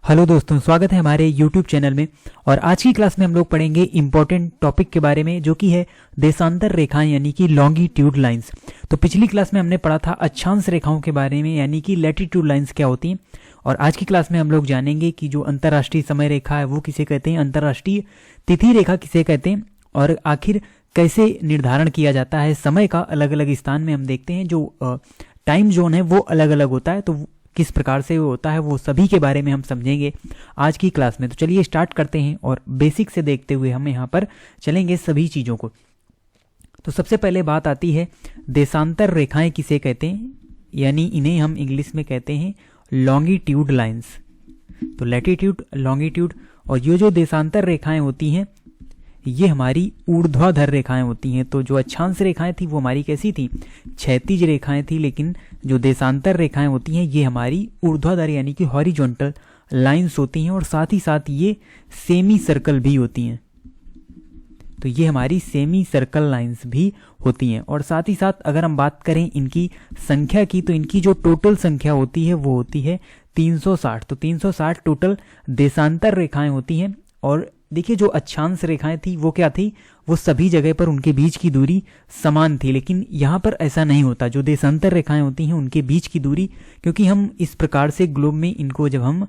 Hello दोस्तों, स्वागत है हमारे YouTube चैनल में। और आज की क्लास में हम लोग पढ़ेंगे इम्पोर्टेंट टॉपिक के बारे में, जो कि है देशांतर रेखाएं यानी कि लॉन्गिट्यूड लाइंस। तो पिछली क्लास में हमने पढ़ा था अक्षांश रेखाओं के बारे में, यानी कि लैटिट्यूड लाइंस क्या होती हैं। और आज की क्लास में हम लोग जानेंगे कि जो अंतर्राष्ट्रीय समय रेखा है वो किसे कहते हैं, अंतर्राष्ट्रीय तिथि रेखा किसे कहते हैं, और आखिर कैसे निर्धारण किया जाता है समय का। अलग अलग स्थान में हम देखते हैं जो टाइम जोन है वो अलग अलग होता है, तो किस प्रकार से वो होता है वो सभी के बारे में हम समझेंगे आज की क्लास में। तो चलिए स्टार्ट करते हैं और बेसिक से देखते हुए हम यहाँ पर चलेंगे सभी चीज़ों को। तो सबसे पहले बात आती है देशांतर रेखाएं किसे कहते हैं, यानी इन्हें हम इंग्लिश में कहते हैं लॉन्गिट्यूड लाइंस। तो लैटिट्यूड, लॉन्गिट्यूड, और ये जो देशांतर रेखाएं होती हैं ये हमारी ऊर्ध्वाधर रेखाएं होती हैं। तो जो अक्षांश रेखाएं थी वो हमारी कैसी थी, क्षैतिज रेखाएं थी, लेकिन जो देशांतर रेखाएं होती हैं ये हमारी ऊर्ध्वाधर यानी कि हॉरिजॉन्टल लाइंस होती हैं, और साथ ही साथ ये सेमी सर्कल भी होती हैं। तो ये हमारी सेमी सर्कल लाइंस भी होती हैं। और साथ ही साथ अगर हम बात करें इनकी संख्या की, तो इनकी जो टोटल संख्या होती है वो होती है 360। तो 360 टोटल देशांतर रेखाएं होती हैं। और देखिए जो अक्षांश रेखाएं थी वो क्या थी, वो सभी जगह पर उनके बीच की दूरी समान थी, लेकिन यहाँ पर ऐसा नहीं होता। जो देशांतर रेखाएं होती हैं उनके बीच की दूरी, क्योंकि हम इस प्रकार से ग्लोब में इनको जब हम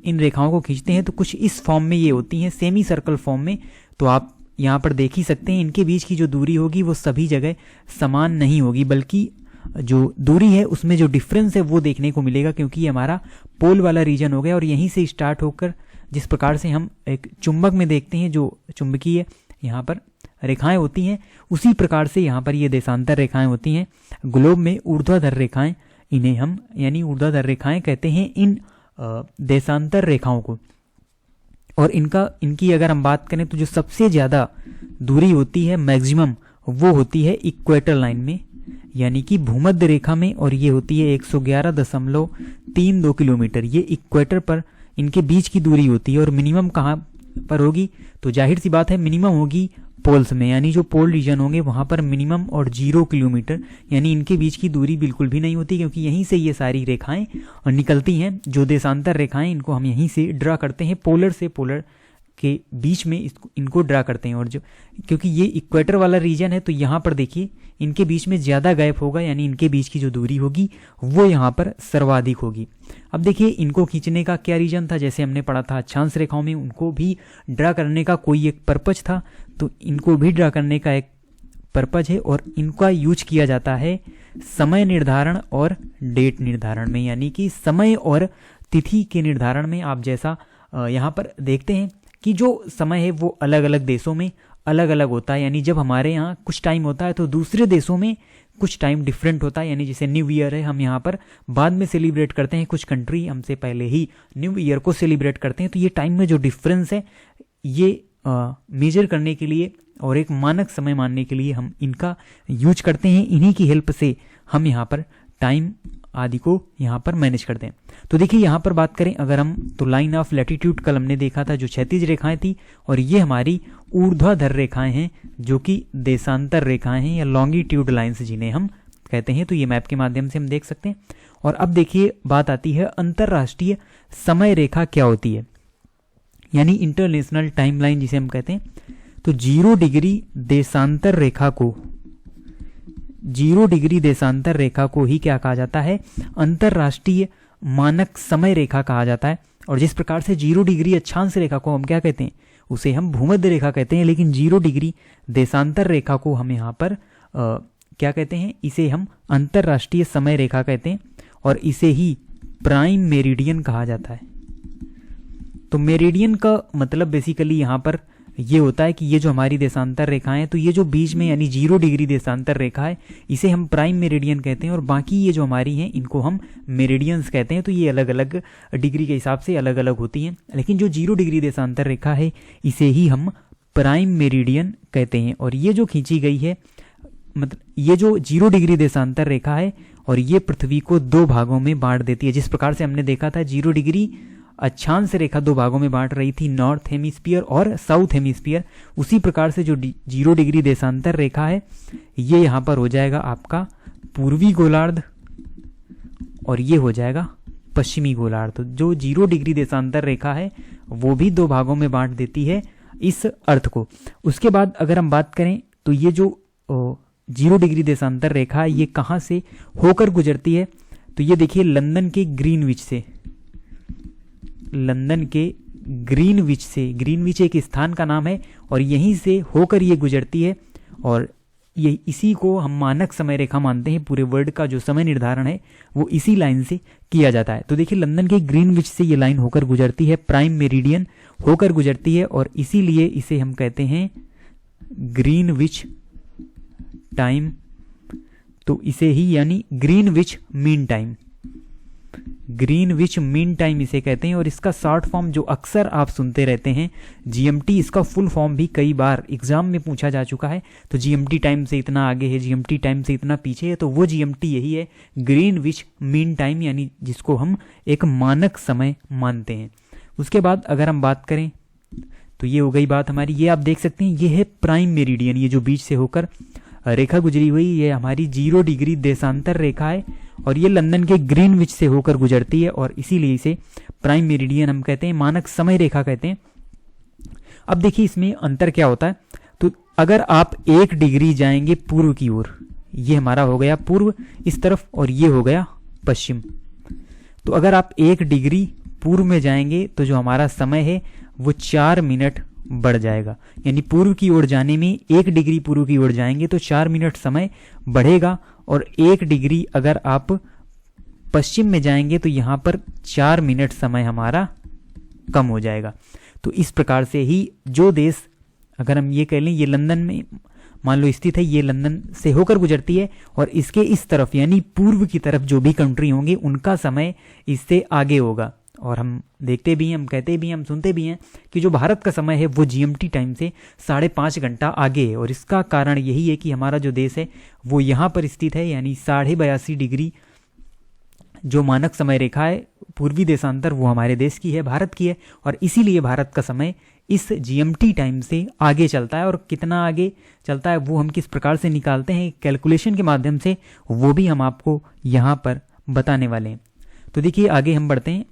इन रेखाओं को खींचते हैं तो कुछ इस फॉर्म में ये होती हैं, सेमी सर्कल फॉर्म में। तो आप यहाँ पर देख ही सकते हैं इनके बीच की जो दूरी होगी वो सभी जगह समान नहीं होगी, बल्कि जो दूरी है उसमें जो डिफरेंस है वो देखने को मिलेगा, क्योंकि ये हमारा पोल वाला रीजन हो गया। और यहीं से स्टार्ट होकर जिस प्रकार से हम एक चुंबक में देखते हैं जो चुंबकीय यहाँ पर रेखाएं होती हैं, उसी प्रकार से यहाँ पर ये देशांतर रेखाएं होती हैं। ग्लोब में ऊर्ध्वाधर रेखाएं, इन्हें हम यानी ऊर्ध्वाधर रेखाएं कहते हैं इन देशांतर रेखाओं को। और इनकी अगर हम बात करें तो जो सबसे ज़्यादा दूरी होती है मैक्सिमम, वो होती है इक्वेटर लाइन में, यानी कि भूमध्य रेखा में, और ये होती है 111.32 किलोमीटर। ये इक्वेटर पर इनके बीच की दूरी होती है। और मिनिमम कहाँ पर होगी, तो जाहिर सी बात है मिनिमम होगी पोल्स में, यानी जो पोल रीजन होंगे वहाँ पर मिनिमम और 0 किलोमीटर, यानी इनके बीच की दूरी बिल्कुल भी नहीं होती, क्योंकि यहीं से ये सारी रेखाएं निकलती हैं। जो देशांतर रेखाएं इनको हम यहीं से ड्रा करते हैं, पोलर से पोलर के बीच में इनको ड्रा करते हैं। और जो क्योंकि ये इक्वेटर वाला रीजन है तो यहाँ पर देखिए इनके बीच में ज़्यादा गैप होगा, यानी इनके बीच की जो दूरी होगी वो यहाँ पर सर्वाधिक होगी। अब देखिए इनको खींचने का क्या रीजन था, जैसे हमने पढ़ा था अक्षांश रेखाओं में उनको भी ड्रा करने का कोई एक पर्पज था, तो इनको भी ड्रा करने का एक पर्पज है। और इनका यूज किया जाता है समय निर्धारण और डेट निर्धारण में, यानी कि समय और तिथि के निर्धारण में। आप जैसा यहाँ पर देखते हैं कि जो समय है वो अलग अलग देशों में अलग अलग होता है, यानी जब हमारे यहाँ कुछ टाइम होता है तो दूसरे देशों में कुछ टाइम डिफरेंट होता है। यानी जैसे न्यू ईयर है, हम यहाँ पर बाद में सेलिब्रेट करते हैं, कुछ कंट्री हमसे पहले ही न्यू ईयर को सेलिब्रेट करते हैं। तो ये टाइम में जो डिफरेंस है ये मेजर करने के लिए और एक मानक समय मानने के लिए हम इनका यूज करते हैं। इन्हीं की हेल्प से हम यहाँ पर टाइम आदि को यहाँ पर मैनेज करते हैं। तो देखिए यहाँ पर बात करें अगर हम, तो लाइन ऑफ लैटिट्यूड कल हमने देखा था जो क्षैतिज रेखाएं थी, और ये हमारी ऊर्ध्वाधर रेखाएं हैं जो कि देशांतर रेखाएं हैं या लॉन्गिट्यूड लाइंस जिन्हें हम कहते हैं। तो ये मैप के माध्यम से हम देख सकते हैं। और अब देखिए बात आती है अंतर्राष्ट्रीय समय रेखा क्या होती है, यानी इंटरनेशनल टाइम लाइन जिसे हम कहते हैं। तो 0 डिग्री देशांतर रेखा को, 0 डिग्री देशांतर रेखा को ही क्या कहा जाता है, अंतर्राष्ट्रीय मानक समय रेखा कहा जाता है। और जिस प्रकार से 0 डिग्री अक्षांश रेखा को हम क्या कहते हैं, उसे हम भूमध्य रेखा कहते हैं, लेकिन 0 डिग्री देशांतर रेखा को हम यहाँ पर क्या कहते हैं, इसे हम अंतर्राष्ट्रीय समय रेखा कहते हैं, और इसे ही प्राइम मेरिडियन कहा जाता है। तो मेरिडियन का मतलब बेसिकली यहाँ पर ये होता है कि ये जो हमारी देशांतर रेखाएं हैं, तो ये जो बीच में यानी 0 डिग्री देशांतर रेखा है इसे हम प्राइम मेरिडियन कहते हैं, और बाकी ये जो हमारी हैं इनको हम मेरिडियंस कहते हैं। तो ये अलग अलग डिग्री के हिसाब से अलग अलग होती हैं, लेकिन जो 0 डिग्री देशांतर रेखा है इसे ही हम प्राइम मेरिडियन कहते हैं। और ये जो खींची गई है, मतलब ये जो 0 डिग्री देशांतर रेखा है, और ये पृथ्वी को 2 भागों में बांट देती है। जिस प्रकार से हमने देखा था 0 डिग्री अक्षांश रेखा 2 भागों में बांट रही थी, नॉर्थ हेमिस्फीयर और साउथ हेमिस्फीयर, उसी प्रकार से जो 0 डिग्री देशांतर रेखा है ये यहाँ पर हो जाएगा आपका पूर्वी गोलार्ध, और ये हो जाएगा पश्चिमी गोलार्ध। तो जो 0 डिग्री देशांतर रेखा है वो भी 2 भागों में बांट देती है इस अर्थ को। उसके बाद अगर हम बात करें तो ये जो 0 डिग्री देशांतर रेखा ये कहाँ से होकर गुजरती है, तो ये देखिए लंदन के ग्रीनविच से, लंदन के ग्रीनविच से, ग्रीनविच एक स्थान का नाम है और यहीं से होकर ये गुजरती है और ये इसी को हम मानक समय रेखा मानते हैं। पूरे वर्ल्ड का जो समय निर्धारण है वो इसी लाइन से किया जाता है। तो देखिए लंदन के ग्रीनविच से ये लाइन होकर गुजरती है, प्राइम मेरिडियन होकर गुजरती है और इसीलिए इसे हम कहते हैं ग्रीनविच टाइम। तो इसे ही यानी Greenwich mean time, Greenwich mean time इसे कहते हैं। और इसका शॉर्ट फॉर्म जो अक्सर आप सुनते रहते हैं जीएमटी, इसका फुल फॉर्म भी कई बार एग्जाम में पूछा जा चुका है। तो जीएमटी टाइम से इतना आगे है, जीएमटी टाइम से इतना पीछे है, तो वो जीएमटी यही है, ग्रीनविच मीन टाइम, यानी जिसको हम एक मानक समय मानते हैं। उसके बाद अगर हम बात करें तो ये हो गई बात हमारी, ये आप देख सकते हैं ये है प्राइम मेरिडियन, ये जो बीच से होकर रेखा गुजरी हुई ये हमारी 0 डिग्री देशांतर रेखा है और ये लंदन के ग्रीनविच से होकर गुजरती है और इसीलिए इसे प्राइम मेरिडियन हम कहते हैं, मानक समय रेखा कहते हैं। अब देखिए इसमें अंतर क्या होता है, तो अगर आप 1 डिग्री जाएंगे पूर्व की ओर, ये हमारा हो गया पूर्व इस तरफ और ये हो गया पश्चिम। तो अगर आप 1 डिग्री पूर्व में जाएंगे तो जो हमारा समय है वो 4 मिनट बढ़ जाएगा, यानी पूर्व की ओर जाने में 1 डिग्री पूर्व की ओर जाएंगे तो 4 मिनट समय बढ़ेगा और 1 डिग्री अगर आप पश्चिम में जाएंगे तो यहाँ पर 4 मिनट समय हमारा कम हो जाएगा। तो इस प्रकार से ही जो देश, अगर हम ये कह लें ये लंदन में मान लो स्थित है, ये लंदन से होकर गुजरती है और इसके इस तरफ यानी पूर्व की तरफ जो भी कंट्री होंगे उनका समय इससे आगे होगा। और हम देखते भी हैं, हम कहते भी हैं, हम सुनते भी हैं कि जो भारत का समय है वो जीएमटी टाइम से 5.5 घंटा आगे है और इसका कारण यही है कि हमारा जो देश है वो यहाँ पर स्थित है, यानी 82.5 डिग्री जो मानक समय रेखा है पूर्वी देशांतर वो हमारे देश की है, भारत की है और इसीलिए भारत का समय इस जीएमटी टाइम से आगे चलता है। और कितना आगे चलता है वो हम किस प्रकार से निकालते हैं कैलकुलेशन के माध्यम से, वो भी हम आपको यहाँ पर बताने वाले हैं। तो देखिए आगे हम बढ़ते हैं।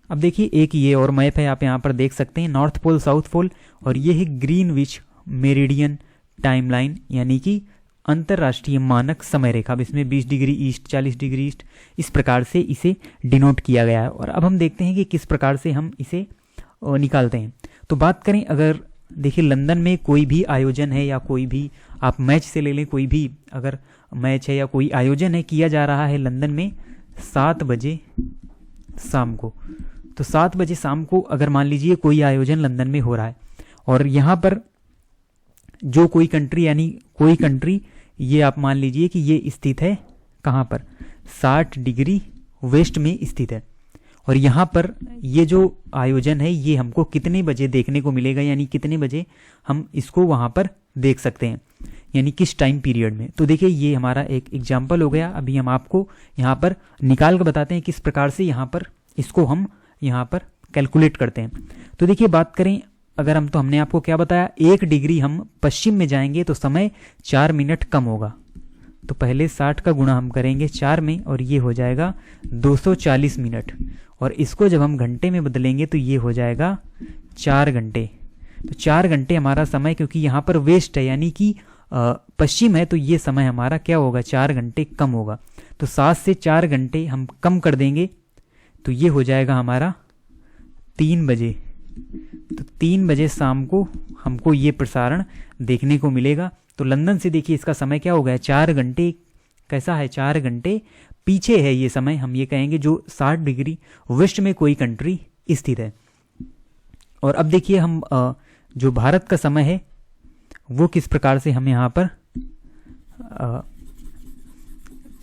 अब देखिए एक ये और मैप है, आप यहाँ पर देख सकते हैं नॉर्थ पोल साउथ पोल और ये है ग्रीनविच मेरिडियन टाइमलाइन, यानी कि अंतरराष्ट्रीय मानक समय रेखा। अब इसमें 20 डिग्री ईस्ट, 40 डिग्री ईस्ट, इस प्रकार से इसे डिनोट किया गया है। और अब हम देखते हैं कि किस प्रकार से हम इसे निकालते हैं। तो बात करें अगर देखिए लंदन में कोई भी आयोजन है या कोई भी आप मैच से ले लें, कोई भी अगर मैच है या कोई आयोजन है किया जा रहा है लंदन में 7 बजे शाम को, तो 7 बजे शाम को अगर मान लीजिए कोई आयोजन लंदन में हो रहा है और यहाँ पर जो कोई कंट्री यानी कोई कंट्री ये आप मान लीजिए कि ये स्थित है कहाँ पर 60 डिग्री वेस्ट में स्थित है और यहाँ पर ये जो आयोजन है ये हमको कितने बजे देखने को मिलेगा, यानी कितने बजे हम इसको वहाँ पर देख सकते हैं, यानी किस टाइम पीरियड में। तो देखिए ये हमारा एक एग्जाम्पल हो गया। अभी हम आपको यहाँ पर निकाल कर बताते हैं किस प्रकार से यहाँ पर इसको हम यहाँ पर कैलकुलेट करते हैं। तो देखिए बात करें अगर हम, तो हमने आपको क्या बताया 1 डिग्री हम पश्चिम में जाएंगे तो समय 4 मिनट कम होगा। तो पहले 60 का गुणा हम करेंगे 4 में और ये हो जाएगा 240 मिनट और इसको जब हम घंटे में बदलेंगे तो ये हो जाएगा 4 घंटे। तो 4 घंटे हमारा समय, क्योंकि यहाँ पर वेस्ट है यानी कि पश्चिम है, तो ये समय हमारा क्या होगा 4 घंटे कम होगा। तो 7 से 4 घंटे हम कम कर देंगे तो ये हो जाएगा हमारा 3 बजे। तो 3 बजे शाम को हमको ये प्रसारण देखने को मिलेगा। तो लंदन से देखिए इसका समय क्या हो गया 4 घंटे, कैसा है 4 घंटे पीछे है ये समय, हम ये कहेंगे जो 60 डिग्री वेस्ट में कोई कंट्री स्थित है। और अब देखिए हम जो भारत का समय है वो किस प्रकार से हम यहाँ पर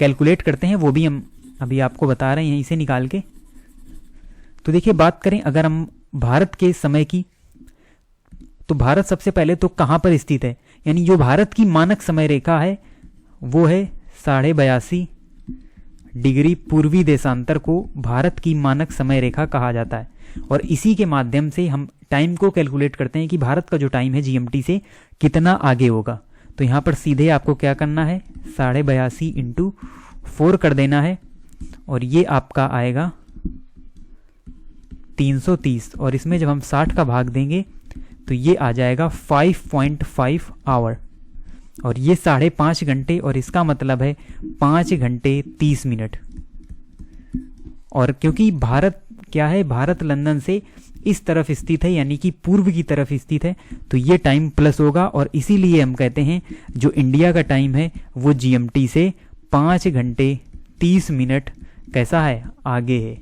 कैलकुलेट करते हैं वो भी हम अभी आपको बता रहे हैं इसे निकाल के। तो देखिए बात करें अगर हम भारत के समय की, तो भारत सबसे पहले तो कहाँ पर स्थित है, यानी जो भारत की मानक समय रेखा है वो है 82.5 डिग्री पूर्वी देशांतर को भारत की मानक समय रेखा कहा जाता है। और इसी के माध्यम से हम टाइम को कैलकुलेट करते हैं कि भारत का जो टाइम है जीएमटी से कितना आगे होगा। तो यहाँ पर सीधे आपको क्या करना है 82.5 × 4 कर देना है और ये आपका आएगा 330, और इसमें जब हम 60 का भाग देंगे तो ये आ जाएगा 5.5 आवर, और ये 5.5 घंटे, और इसका मतलब है 5 घंटे 30 मिनट। और क्योंकि भारत क्या है, भारत लंदन से इस तरफ स्थित है, यानी कि पूर्व की तरफ स्थित है, तो ये टाइम प्लस होगा, और इसीलिए हम कहते हैं जो इंडिया का टाइम है वो जीएमटी से 5 घंटे 30 मिनट कैसा है, आगे है।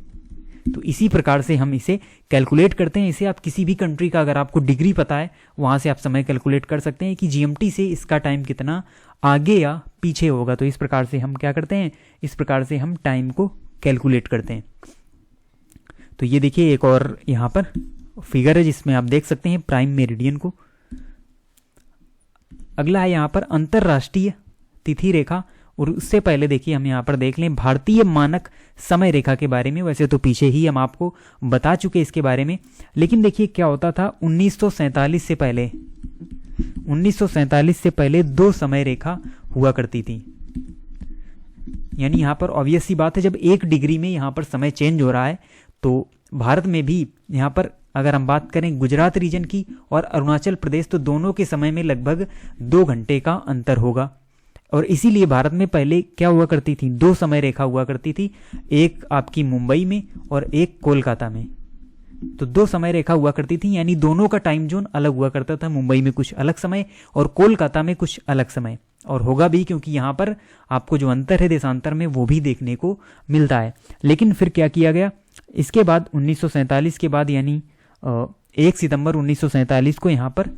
तो इसी प्रकार से हम इसे कैलकुलेट करते हैं। इसे आप किसी भी कंट्री का अगर आपको डिग्री पता है वहाँ से आप समय कैलकुलेट कर सकते हैं कि जीएमटी से इसका टाइम कितना आगे या पीछे होगा। तो इस प्रकार से हम क्या करते हैं, इस प्रकार से हम टाइम को कैलकुलेट करते हैं। तो ये देखिए एक और यहाँ पर फिगर है जिसमें आप देख सकते हैं प्राइम मेरिडियन को। अगला है यहाँ पर अंतरराष्ट्रीय तिथि रेखा, और उससे पहले देखिए हम यहाँ पर देख लें भारतीय मानक समय रेखा के बारे में। वैसे तो पीछे ही हम आपको बता चुके इसके बारे में, लेकिन देखिए क्या होता था 1947 से पहले 2 समय रेखा हुआ करती थी। यानी यहाँ पर ऑब्वियस सी बात है, जब 1 डिग्री में यहाँ पर समय चेंज हो रहा है तो भारत में भी यहाँ पर अगर हम बात करें गुजरात रीजन की और अरुणाचल प्रदेश, तो दोनों के समय में लगभग 2 घंटे का अंतर होगा। और इसीलिए भारत में पहले क्या हुआ करती थी, 2 समय रेखा हुआ करती थी, एक आपकी मुंबई में और एक कोलकाता में। तो 2 समय रेखा हुआ करती थी, यानी दोनों का टाइम जोन अलग हुआ करता था। मुंबई में कुछ अलग समय और कोलकाता में कुछ अलग समय, और होगा भी क्योंकि यहाँ पर आपको जो अंतर है देशांतर में वो भी देखने को मिलता है। लेकिन फिर क्या किया गया, इसके बाद 1947 के बाद यानी 1 सितंबर 1947 को यहाँ पर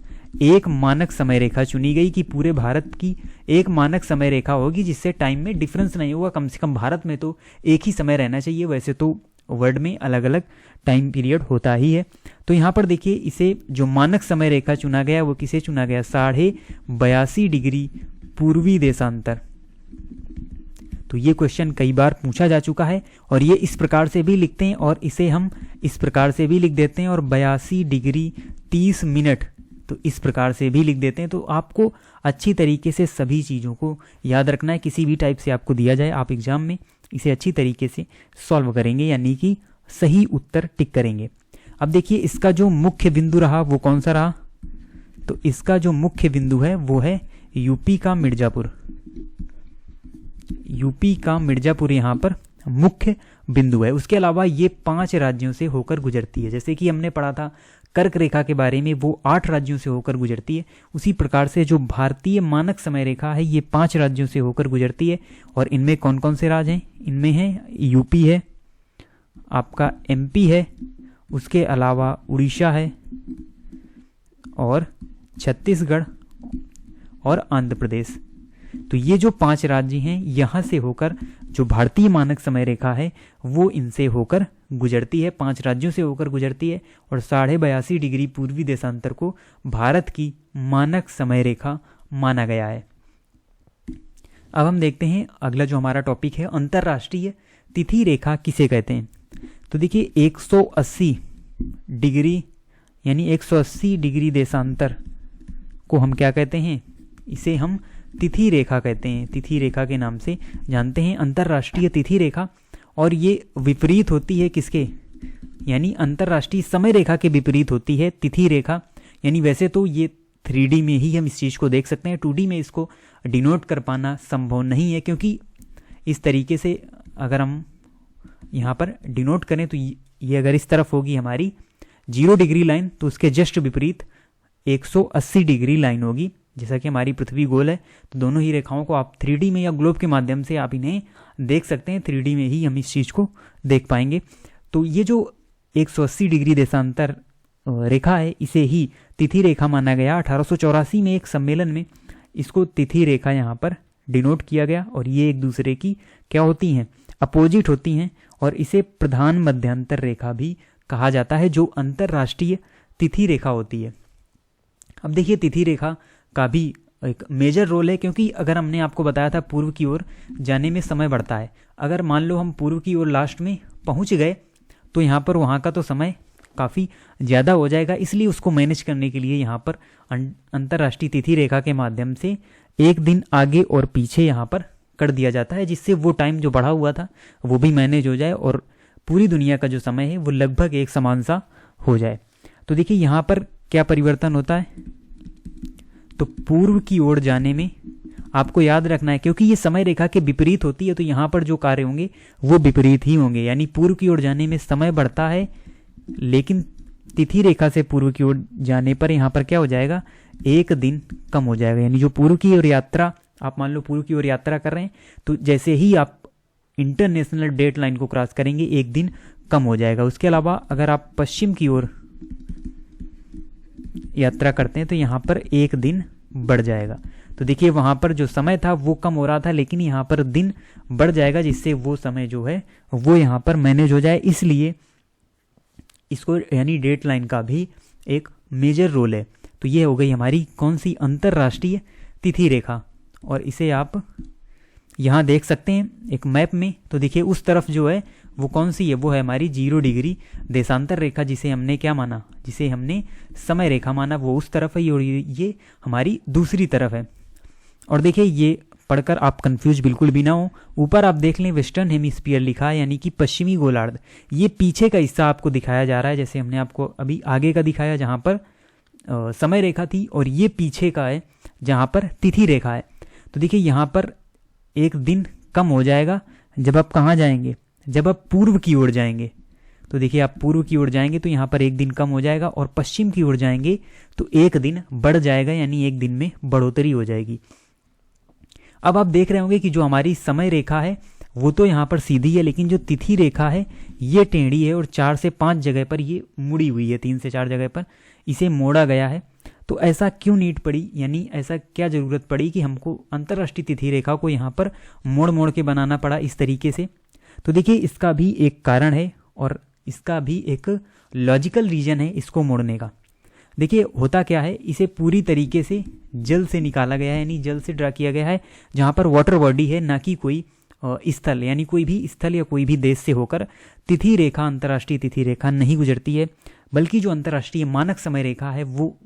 एक मानक समय रेखा चुनी गई कि पूरे भारत की एक मानक समय रेखा होगी जिससे टाइम में डिफरेंस नहीं होगा। कम से कम भारत में तो एक ही समय रहना चाहिए, वैसे तो वर्ल्ड में अलग अलग टाइम पीरियड होता ही है। तो यहाँ पर देखिए इसे जो मानक समय रेखा चुना गया वो किसे चुना गया, 82.5 डिग्री पूर्वी देशांतर। तो ये क्वेश्चन कई बार पूछा जा चुका है, और ये इस प्रकार से भी लिखते हैं और इसे हम इस प्रकार से भी लिख देते हैं, और 82 डिग्री 30 मिनट तो इस प्रकार से भी लिख देते हैं। तो आपको अच्छी तरीके से सभी चीज़ों को याद रखना है। किसी भी टाइप से आपको दिया जाए, आप एग्जाम में इसे अच्छी तरीके से सॉल्व करेंगे, यानी कि सही उत्तर टिक करेंगे। अब देखिए इसका जो मुख्य बिंदु रहा वो कौन सा रहा, तो इसका जो मुख्य बिंदु है वो है यूपी का मिर्जापुर। यूपी का मिर्जापुर यहाँ पर मुख्य बिंदु है। उसके अलावा ये 5 राज्यों से होकर गुजरती है। जैसे कि हमने पढ़ा था कर्क रेखा के बारे में, वो 8 राज्यों से होकर गुजरती है। उसी प्रकार से जो भारतीय मानक समय रेखा है ये 5 राज्यों से होकर गुजरती है। और इनमें कौन कौन से राज्य हैं, इनमें है यूपी है, आपका एमपी है, उसके अलावा उड़ीसा है, और छत्तीसगढ़ और आंध्र प्रदेश। तो ये जो 5 राज्य हैं यहाँ से होकर जो भारतीय मानक समय रेखा है वो इनसे होकर गुजरती है, 5 राज्यों से होकर गुजरती है। और 82.5 डिग्री पूर्वी देशांतर को भारत की मानक समय रेखा माना गया है। अब हम देखते हैं अगला जो हमारा टॉपिक है, अंतरराष्ट्रीय तिथि रेखा किसे कहते हैं। तो देखिए 180 डिग्री यानी 180 डिग्री देशांतर को हम क्या कहते हैं, इसे हम तिथि रेखा कहते हैं। तिथि रेखा के नाम से जानते हैं अंतरराष्ट्रीय तिथि रेखा। और ये विपरीत होती है किसके, यानी अंतरराष्ट्रीय समय रेखा के विपरीत होती है तिथि रेखा। यानी वैसे तो ये 3D में ही हम इस चीज़ को देख सकते हैं, 2D में इसको डिनोट कर पाना संभव नहीं है, क्योंकि इस तरीके से अगर हम यहाँ पर डिनोट करें तो ये अगर इस तरफ होगी हमारी 0 डिग्री लाइन, तो उसके जस्ट विपरीत 180 डिग्री लाइन होगी। जैसा कि हमारी पृथ्वी गोल है, तो दोनों ही रेखाओं को आप 3D में या ग्लोब के माध्यम से आप इन्हें देख सकते हैं। 3D में ही हम इस चीज़ को देख पाएंगे। तो ये जो 180 डिग्री देशांतर रेखा है इसे ही तिथि रेखा माना गया। 1884 में एक सम्मेलन में इसको तिथि रेखा यहाँ पर डिनोट किया गया, और ये एक दूसरे की क्या होती हैं, अपोजिट होती हैं। और इसे प्रधान मध्यांतर रेखा भी कहा जाता है, जो अंतरराष्ट्रीय तिथि रेखा होती है। अब देखिए तिथि रेखा का भी एक मेजर रोल है, क्योंकि अगर हमने आपको बताया था पूर्व की ओर जाने में समय बढ़ता है। अगर मान लो हम पूर्व की ओर लास्ट में पहुंच गए तो यहाँ पर वहाँ का तो समय काफ़ी ज़्यादा हो जाएगा। इसलिए उसको मैनेज करने के लिए यहाँ पर अंतरराष्ट्रीय तिथि रेखा के माध्यम से एक दिन आगे और पीछे यहाँ पर कर दिया जाता है, जिससे वो टाइम जो बढ़ा हुआ था वो भी मैनेज हो जाए और पूरी दुनिया का जो समय है वो लगभग एक समान सा हो जाए। तो देखिए यहाँ पर क्या परिवर्तन होता है, तो पूर्व की ओर जाने में आपको याद रखना है, क्योंकि ये समय रेखा के विपरीत होती है तो यहाँ पर जो कार्य होंगे वो विपरीत ही होंगे। यानी पूर्व की ओर जाने में समय बढ़ता है, लेकिन तिथि रेखा से पूर्व की ओर जाने पर यहाँ पर क्या हो जाएगा, एक दिन कम हो जाएगा। यानी जो पूर्व की ओर यात्रा, आप मान लो पूर्व की ओर यात्रा कर रहे हैं, तो जैसे ही आप इंटरनेशनल डेट लाइन को क्रॉस करेंगे एक दिन कम हो जाएगा। उसके अलावा अगर आप पश्चिम की ओर यात्रा करते हैं तो यहाँ पर एक दिन बढ़ जाएगा। तो देखिए वहां पर जो समय था वो कम हो रहा था, लेकिन यहाँ पर दिन बढ़ जाएगा, जिससे वो समय जो है वो यहाँ पर मैनेज हो जाए। इसलिए इसको यानी डेट लाइन का भी एक मेजर रोल है। तो ये हो गई हमारी कौन सी, अंतरराष्ट्रीय तिथि रेखा। और इसे आप यहाँ देख सकते हैं एक मैप में। तो देखिए उस तरफ जो है वो कौन सी है, वो है हमारी 0 डिग्री देशांतर रेखा, जिसे हमने क्या माना, जिसे हमने समय रेखा माना, वो उस तरफ है और ये हमारी दूसरी तरफ है। और देखिए ये पढ़कर आप कंफ्यूज बिल्कुल भी ना हो, ऊपर आप देख लें वेस्टर्न हेमिस्फीयर लिखा है, यानी कि पश्चिमी गोलार्ध। ये पीछे का हिस्सा आपको दिखाया जा रहा है, जैसे हमने आपको अभी आगे का दिखाया जहाँ पर समय रेखा थी, और ये पीछे का है जहाँ पर तिथि रेखा है। तो देखिए यहाँ पर एक दिन कम हो जाएगा जब आप कहाँ जाएंगे, जब आप पूर्व की ओर जाएंगे। तो देखिए आप पूर्व की ओर जाएंगे तो यहाँ पर एक दिन कम हो जाएगा, और पश्चिम की ओर जाएंगे तो एक दिन बढ़ जाएगा, यानी एक दिन में बढ़ोतरी हो जाएगी। अब आप देख रहे होंगे कि जो हमारी समय रेखा है वो तो यहाँ पर सीधी है, लेकिन जो तिथि रेखा है ये टेढ़ी है और 4 से 5 जगह पर ये मुड़ी हुई है, 3 से 4 जगह पर इसे मोड़ा गया है। तो ऐसा क्यों नीड पड़ी, यानी ऐसा क्या जरूरत पड़ी कि हमको अंतर्राष्ट्रीय तिथि रेखा को यहाँ पर मोड़ मोड़ के बनाना पड़ा इस तरीके से। तो देखिए इसका भी एक कारण है और इसका भी एक लॉजिकल रीजन है इसको मोड़ने का। देखिए होता क्या है, इसे पूरी तरीके से जल से निकाला गया है, यानी जल से ड्रा किया गया है, जहाँ पर वाटर बॉडी है, ना कि कोई स्थल, यानी कोई भी स्थल या कोई भी देश से होकर तिथि रेखा, अंतर्राष्ट्रीय तिथि रेखा नहीं गुजरती है, बल्कि जो अंतर्राष्ट्रीय मानक समय रेखा है वो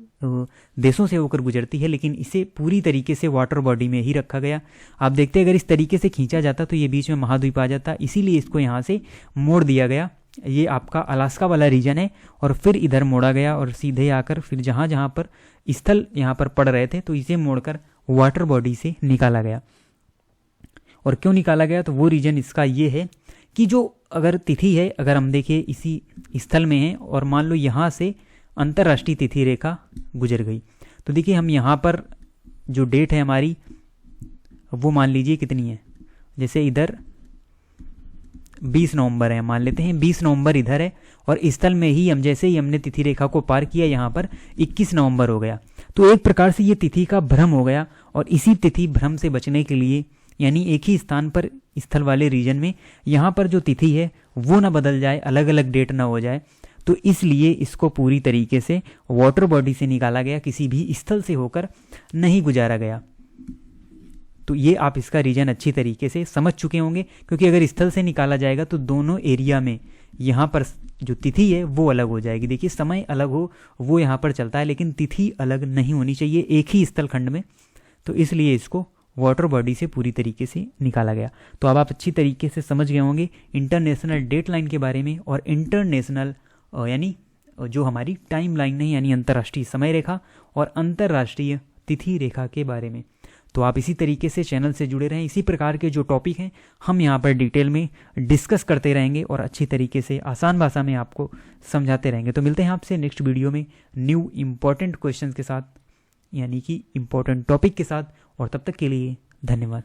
देशों से होकर गुजरती है। लेकिन इसे पूरी तरीके से वाटर बॉडी में ही रखा गया। आप देखते हैं अगर इस तरीके से खींचा जाता तो ये बीच में महाद्वीप आ जाता, इसीलिए इसको यहाँ से मोड़ दिया गया। ये आपका अलास्का वाला रीजन है और फिर इधर मोड़ा गया और सीधे आकर फिर जहाँ जहाँ पर स्थल यहाँ पर पड़ रहे थे तो इसे मोड़कर वाटर बॉडी से निकाला गया। और क्यों निकाला गया, तो वो रीजन इसका ये है कि जो अगर तिथि है, अगर हम देखिए इसी स्थल में है और मान लो यहाँ से अंतर्राष्ट्रीय तिथि रेखा गुजर गई, तो देखिए हम यहाँ पर जो डेट है हमारी वो मान लीजिए कितनी है, जैसे इधर 20 नवंबर है, मान लेते हैं 20 नवंबर इधर है, और स्थल में ही हम जैसे ही हमने तिथि रेखा को पार किया यहाँ पर 21 नवंबर हो गया। तो एक प्रकार से ये तिथि का भ्रम हो गया, और इसी तिथि भ्रम से बचने के लिए, यानी एक ही स्थान पर स्थल वाले रीजन में यहाँ पर जो तिथि है वो ना बदल जाए, अलग अलग डेट ना हो जाए, तो इसलिए इसको पूरी तरीके से वाटर बॉडी से निकाला गया, किसी भी स्थल से होकर नहीं गुजारा गया। तो ये आप इसका रीजन अच्छी तरीके से समझ चुके होंगे, क्योंकि अगर स्थल से निकाला जाएगा तो दोनों एरिया में यहाँ पर जो तिथि है वो अलग हो जाएगी। देखिए समय अलग हो वो यहाँ पर चलता है, लेकिन तिथि अलग नहीं होनी चाहिए एक ही स्थल खंड में, तो इसलिए इसको वाटर बॉडी से पूरी तरीके से निकाला गया। तो अब आप अच्छी तरीके से समझ गए होंगे इंटरनेशनल डेट लाइन के बारे में, और इंटरनेशनल यानी जो हमारी टाइम लाइन है, यानी अंतर्राष्ट्रीय समय रेखा और अंतर्राष्ट्रीय तिथि रेखा के बारे में। तो आप इसी तरीके से चैनल से जुड़े रहें, इसी प्रकार के जो टॉपिक हैं हम यहाँ पर डिटेल में डिस्कस करते रहेंगे और अच्छी तरीके से आसान भाषा में आपको समझाते रहेंगे। तो मिलते हैं आपसे नेक्स्ट वीडियो में न्यू इम्पॉर्टेंट क्वेश्चंस के साथ, यानी कि इम्पॉर्टेंट टॉपिक के साथ, और तब तक के लिए धन्यवाद।